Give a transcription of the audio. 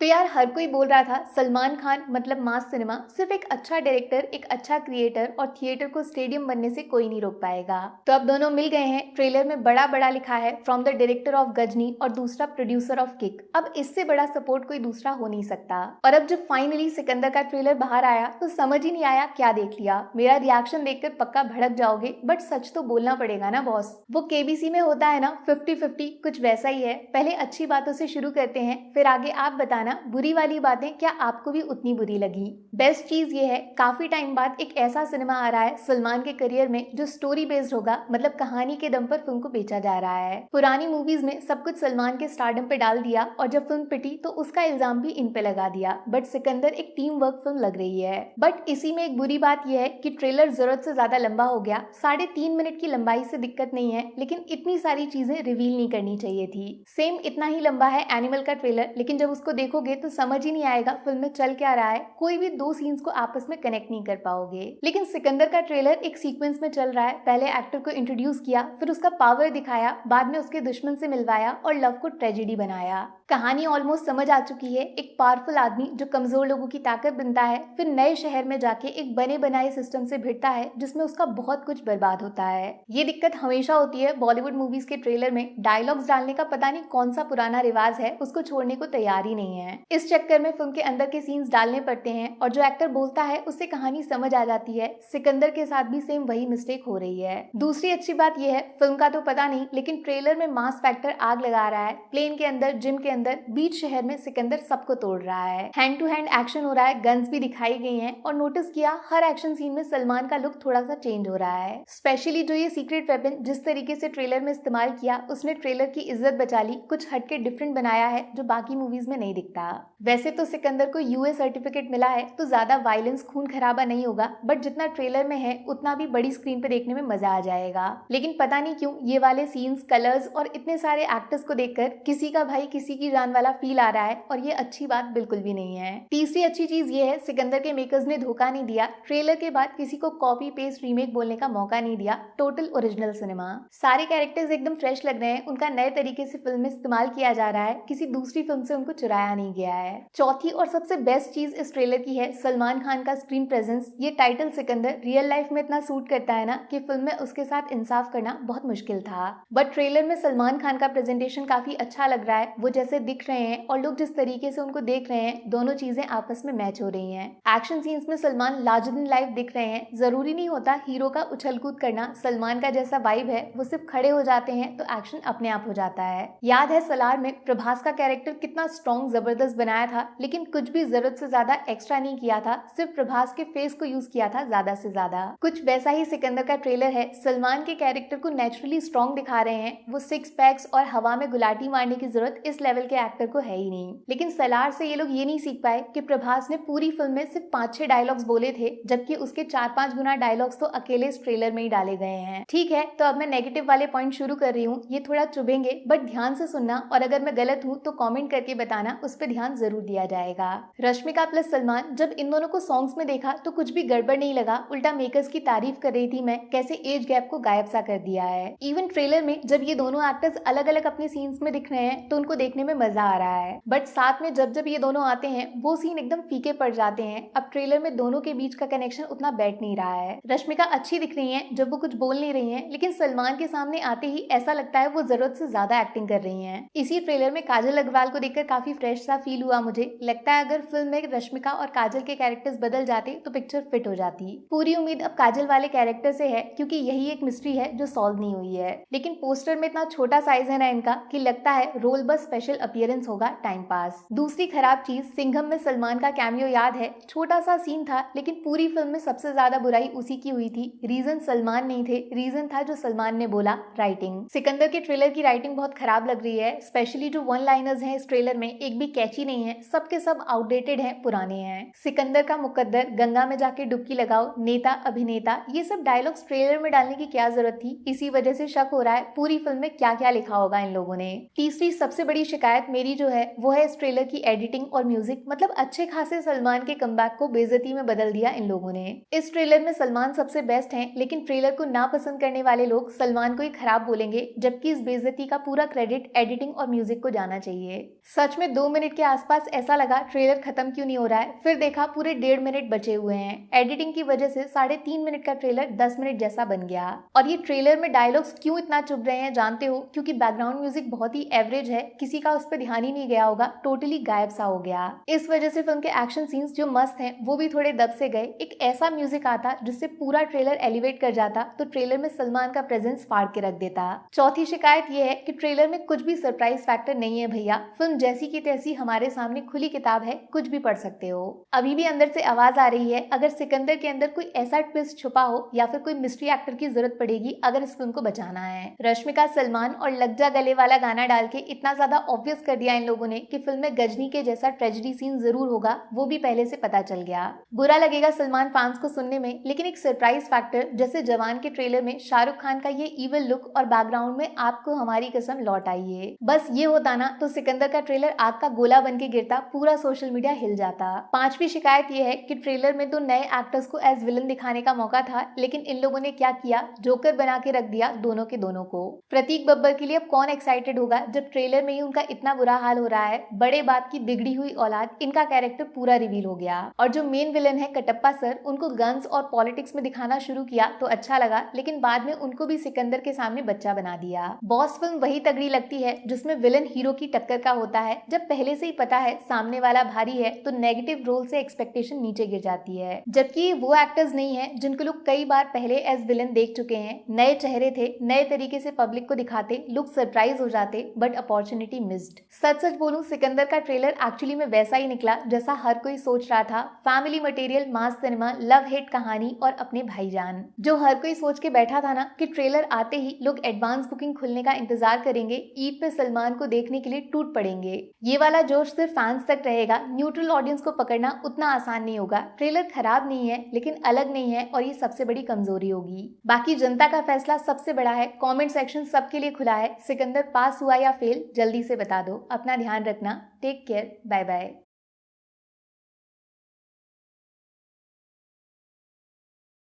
तो यार हर कोई बोल रहा था सलमान खान मतलब मास सिनेमा, सिर्फ एक अच्छा डायरेक्टर, एक अच्छा क्रिएटर और थिएटर को स्टेडियम बनने से कोई नहीं रोक पाएगा। तो अब दोनों मिल गए हैं। ट्रेलर में बड़ा बड़ा लिखा है from the director of Ghajini और दूसरा प्रोड्यूसर ऑफ किक। अब इससे बड़ा सपोर्ट कोई दूसरा हो नहीं सकता। और अब जब फाइनली सिकंदर का ट्रेलर बाहर आया तो समझ ही नहीं आया क्या देख लिया। मेरा रिएक्शन देखकर पक्का भड़क जाओगे, बट सच तो बोलना पड़ेगा ना बॉस। वो केबीसी में होता है ना 50-50, कुछ वैसा ही है। पहले अच्छी बातों से शुरू करते हैं, फिर आगे आप बताना बुरी वाली बातें क्या आपको भी उतनी बुरी लगी। बेस्ट चीज ये है, काफी टाइम बाद एक ऐसा सिनेमा आ रहा है सलमान के करियर में जो स्टोरी बेस्ड होगा, मतलब कहानी के दम पर फिल्म को बेचा जा रहा है। पुरानी मूवीज में सब कुछ सलमान के स्टारडम पे डाल दिया और जब फिल्म पिटी तो उसका इल्जाम भी इन पे लगा दिया। बट सिकंदर एक टीम वर्क फिल्म लग रही है। बट इसी में एक बुरी बात यह है कि ट्रेलर जरूरत से ज्यादा लंबा हो गया। 3.5 मिनट की लंबाई से दिक्कत नहीं है, लेकिन इतनी सारी चीजें रिवील नहीं करनी चाहिए थी। सेम इतना ही लंबा है एनिमल का ट्रेलर, लेकिन जब उसको देखोगे तो समझ ही नहीं आएगा फिल्म में चल क्या रहा है। कोई भी दो सीन्स को आपस में कनेक्ट नहीं कर पाओगे। लेकिन सिकंदर का ट्रेलर एक सीक्वेंस में चल रहा है। पहले एक्टर को इंट्रोड्यूस किया, फिर उसका पावर दिखाया, बाद में उसके दुश्मन से मिलवाया और लव को ट्रेजेडी बनाया। कहानी ऑलमोस्ट समझ आ चुकी है। एक पावरफुल आदमी जो कमजोर लोगों की ताकत बनता है, फिर नए शहर में जाके एक बने बनाए सिस्टम से भिड़ता है जिसमें उसका बहुत कुछ बर्बाद होता है। ये दिक्कत हमेशा होती है बॉलीवुड मूवीज के ट्रेलर में, डायलॉग्स डालने का पता नहीं कौन सा पुराना रिवाज है, उसको छोड़ने को तैयार ही नहीं है। इस चक्कर में फिल्म के अंदर के सीन्स डालने पड़ते हैं और जो एक्टर बोलता है उससे कहानी समझ आ जाती है। सिकंदर के साथ भी सेम वही मिस्टेक हो रही है। दूसरी अच्छी बात यह है, फिल्म का तो पता नहीं, लेकिन ट्रेलर में मास फैक्टर आग लगा रहा है। प्लेन के अंदर, जिम के अंदर, बीच शहर में सिकंदर सबको तोड़ रहा है। हैंड टू हैंड एक्शन हो रहा है, गन्स भी दिखाई गई हैं और नोटिस किया हर एक्शन सीन में सलमान का लुक थोड़ा सा चेंज हो रहा है। स्पेशली जो ये सीक्रेट वेपन जिस तरीके से ट्रेलर में इस्तेमाल किया, उसने ट्रेलर की इज्जत बचा ली। कुछ हटके डिफरेंट बनाया है जो बाकी मूवीज में नहीं दिखता। वैसे तो सिकंदर को यूए सर्टिफिकेट मिला है तो ज्यादा वायलेंस, खून खराबा नहीं होगा, बट जितना ट्रेलर में है उतना भी बड़ी स्क्रीन पे देखने में मजा आ जाएगा। लेकिन पता नहीं क्यों ये वाले सीन्स, कलर्स और इतने सारे एक्टर्स को देखकर किसी का भाई किसी की जान वाला फील आ रहा है और ये अच्छी बात बिल्कुल भी नहीं है। तीसरी अच्छी चीज ये है, सिकंदर के मेकर्स ने धोखा नहीं दिया। ट्रेलर के बाद किसी को कॉपी पेस्ट रीमेक बोलने का मौका नहीं दिया। Total original cinema. सारे कैरेक्टर्स एकदम फ्रेश लग रहे हैं, उनका नए तरीके से फिल्म में इस्तेमाल किया जा रहा है, किसी दूसरी फिल्म से उनको चुराया नहीं गया है। चौथी और सबसे बेस्ट चीज इस ट्रेलर की है सलमान खान का स्क्रीन प्रेजेंस। ये टाइटल सिकंदर रियल लाइफ में इतना सूट करता है ना कि फिल्म में उसके साथ इंसाफ करना बहुत मुश्किल था। बट ट्रेलर में सलमान खान का प्रेजेंटेशन काफी अच्छा लग रहा है। वो जैसे दिख रहे हैं और लोग जिस तरीके से उनको देख रहे हैं, दोनों चीजें आपस में मैच हो रही हैं। एक्शन सीन्स में सलमान लार्जर देन लाइफ दिख रहे हैं। जरूरी नहीं होता हीरो का उछल कूद करना। सलमान का जैसा वाइब है, वो सिर्फ खड़े हो जाते हैं तो एक्शन अपने आप हो जाता है। याद है सलार में प्रभास का कैरेक्टर कितना स्ट्रॉन्ग, जबरदस्त बनाया था, लेकिन कुछ भी जरूरत से ज्यादा एक्स्ट्रा नहीं किया था, सिर्फ प्रभास के फेस को यूज किया था ज्यादा से ज्यादा। कुछ वैसा ही सिकंदर का ट्रेलर है। सलमान के कैरेक्टर को नेचुरली स्ट्रॉन्ग दिखा रहे हैं। वो 6 पैक्स और हवा में गुलाटी मारने की जरूरत इस लेवल के एक्टर को है ही नहीं। लेकिन सलार से ये लोग ये नहीं सीख पाए कि प्रभास ने पूरी फिल्म में सिर्फ 5-6 डायलॉग्स बोले थे, जबकि उसके 4-5 गुना डायलॉग्स तो अकेले इस ट्रेलर में ही डाले गए हैं। ठीक है, तो अब मैं नेगेटिव वाले पॉइंट शुरू कर रही हूँ। ये थोड़ा चुभेंगे, बट ध्यान से सुनना और अगर मैं गलत हूँ तो कमेंट करके बताना, उस पर ध्यान जरूर दिया जाएगा। रश्मिका प्लस सलमान, जब इन दोनों को सॉन्ग्स में देखा तो कुछ भी गड़बड़ नहीं लगा। उल्टा मेकर्स की तारीफ कर रही थी मैं, कैसे एज गैप को गायब सा कर दिया है। इवन ट्रेलर में जब ये दोनों एक्टर्स अलग अलग अपने सीन्स में दिख रहे हैं तो उनको देखने में मजा आ रहा है, बट साथ में जब जब ये दोनों आते हैं वो सीन एकदम फीके पड़ जाते हैं। अब ट्रेलर में दोनों के बीच का कनेक्शन उतना बैठ नहीं रहा है। रश्मिका अच्छी दिख रही है जब वो कुछ बोल नहीं रही है, लेकिन सलमान के सामने आते ही ऐसा लगता है वो जरूरत से ज्यादा एक्टिंग कर रही है। इसी ट्रेलर में काजल अग्रवाल को देखकर काफी फ्रेश सा फील हुआ मुझे। लगता है अगर फिल्म में रश्मिका और काजल के कैरेक्टर्स बदल जाते तो पिक्चर फिट हो जाती। पूरी उम्मीद अब काजल वाले कैरेक्टर से है, क्योंकि यही एक मिस्ट्री है जो सॉल्व नहीं हुई है। लेकिन पोस्टर में इतना छोटा साइज है ना इनका कि लगता है रोल बस स्पेशल अपीयरेंस होगा, टाइम पास। दूसरी खराब चीज, सिंघम में सलमान का कैमियो याद है, छोटा सा सीन था, लेकिन पूरी फिल्म में सबसे ज्यादा बुराई उसी की हुई थी। रीजन सलमान नहीं थे, रीजन था जो सलमान ने बोला, राइटिंग। सिकंदर के ट्रेलर की राइटिंग बहुत खराब लग रही है। स्पेशली जो वन लाइनर्स हैं इस ट्रेलर में, एक भी कैची नहीं है, सबके सब आउटडेटेड हैं, पुराने हैं। सिकंदर का मुकद्दर, गंगा में जाके डुबकी लगाओ, नेता अभिनेता, ये सब डायलॉग्स ट्रेलर में डालने की क्या जरूरत थी। इसी वजह से शक हो रहा है पूरी फिल्म में क्या क्या लिखा होगा इन लोगों ने। तीसरी सबसे बड़ी शिकायत शिकायत मेरी जो है वो है इस ट्रेलर की एडिटिंग और म्यूजिक। मतलब अच्छे खासे सलमान के कमबैक को बेइज्जती में बदल दिया इन लोगों ने। इस ट्रेलर में सलमान सबसे बेस्ट हैं, लेकिन ट्रेलर को ना पसंद करने वाले लोग सलमान को ही खराब बोलेंगे, जबकि इस बेइज्जती का पूरा क्रेडिट एडिटिंग और म्यूजिक को जाना चाहिए। सच में 2 मिनट के आसपास ऐसा लगा ट्रेलर खत्म क्यों नहीं हो रहा है, फिर देखा पूरे 1.5 मिनट बचे हुए हैं। एडिटिंग की वजह से 3.5 मिनट का ट्रेलर 10 मिनट जैसा बन गया। और ये ट्रेलर में डायलॉग्स क्यों इतना चुभ रहे हैं जानते हो? क्योंकि बैकग्राउंड म्यूजिक बहुत ही एवरेज है, किसी का उस पर ध्यान ही नहीं गया होगा, टोटली गायब सा हो गया। इस वजह से फिल्म के एक्शन सीन्स जो मस्त हैं वो भी थोड़े दब से गए। एक ऐसा म्यूजिक आता जिससे पूरा ट्रेलर एलिवेट कर जाता, तो ट्रेलर में सलमान का प्रेजेंस फाड़ के रख देता। चौथी शिकायत ये है कि ट्रेलर में कुछ भी सरप्राइज फैक्टर नहीं है भैया। फिल्म जैसी की तैसी हमारे सामने खुली किताब है, कुछ भी पढ़ सकते हो। अभी भी अंदर से आवाज आ रही है, अगर सिकंदर के अंदर कोई ऐसा ट्विस्ट छुपा हो या फिर कोई मिस्ट्री एक्टर की जरूरत पड़ेगी अगर इस फिल्म को बचाना है। रश्मिका, सलमान और लग जा गले वाला गाना डाल के इतना ज्यादा ऑब्वियस कर दिया इन लोगों ने कि फिल्म में गजनी के जैसा ट्रेजेडी सीन जरूर होगा, वो भी पहले से पता चल गया। बुरा लगेगा सलमान फैंस को सुनने में, लेकिन एक सरप्राइज फैक्टर जैसे जवान के ट्रेलर में शाहरुख खान का ये इविल लुक और बैकग्राउंड में आपको हमारी कसम लौट आई है, बस ये होता ना तो सिकंदर का ट्रेलर आग का गोला बन के गिरता, पूरा सोशल मीडिया हिल जाता। पांचवी शिकायत ये है कि ट्रेलर में तो नए एक्टर्स को एज विलन दिखाने का मौका था, लेकिन इन लोगों ने क्या किया, जोकर बना के रख दिया दोनों के दोनों को। प्रतीक बब्बर के लिए अब कौन एक्साइटेड होगा जब ट्रेलर में ही उनका इतना बुरा हाल हो रहा है। बड़े बाप की बिगड़ी हुई औलाद, इनका कैरेक्टर पूरा रिवील हो गया। और जो मेन विलन है कटप्पा सर, उनको गन्स और पॉलिटिक्स में दिखाना शुरू किया तो अच्छा लगा, लेकिन बाद में उनको भी सिकंदर के सामने बच्चा बना दिया। बॉस फिल्म वही तगड़ी लगती है जिसमें विलन हीरो की टक्कर का होता है। जब पहले से ही पता है सामने वाला भारी है तो नेगेटिव रोल से एक्सपेक्टेशन नीचे गिर जाती है। जबकि वो एक्टर्स नहीं है जिनको लोग कई बार पहले एज विलन देख चुके हैं। नए चेहरे थे, नए तरीके से पब्लिक को दिखाते, लोग सरप्राइज हो जाते, बट अपॉर्चुनिटी मिस्ड। सच सच बोलूं, सिकंदर का ट्रेलर एक्चुअली में वैसा ही निकला जैसा हर कोई सोच रहा था। फैमिली मटेरियल, मास सिनेमा, लव हेट कहानी और अपने भाईजान। जो हर कोई सोच के बैठा था ना कि ट्रेलर आते ही लोग एडवांस बुकिंग खुलने का इंतजार करेंगे, ईद पे सलमान को देखने के लिए टूट पड़ेंगे, ये वाला जोश सिर्फ फैंस तक रहेगा। न्यूट्रल ऑडियंस को पकड़ना उतना आसान नहीं होगा। ट्रेलर खराब नहीं है, लेकिन अलग नहीं है, और ये सबसे बड़ी कमजोरी होगी। बाकी जनता का फैसला सबसे बड़ा है। कमेंट सेक्शन सबके लिए खुला है। सिकंदर पास हुआ या फेल, जल्दी से बता दो। अपना ध्यान रखना। Take care, bye bye.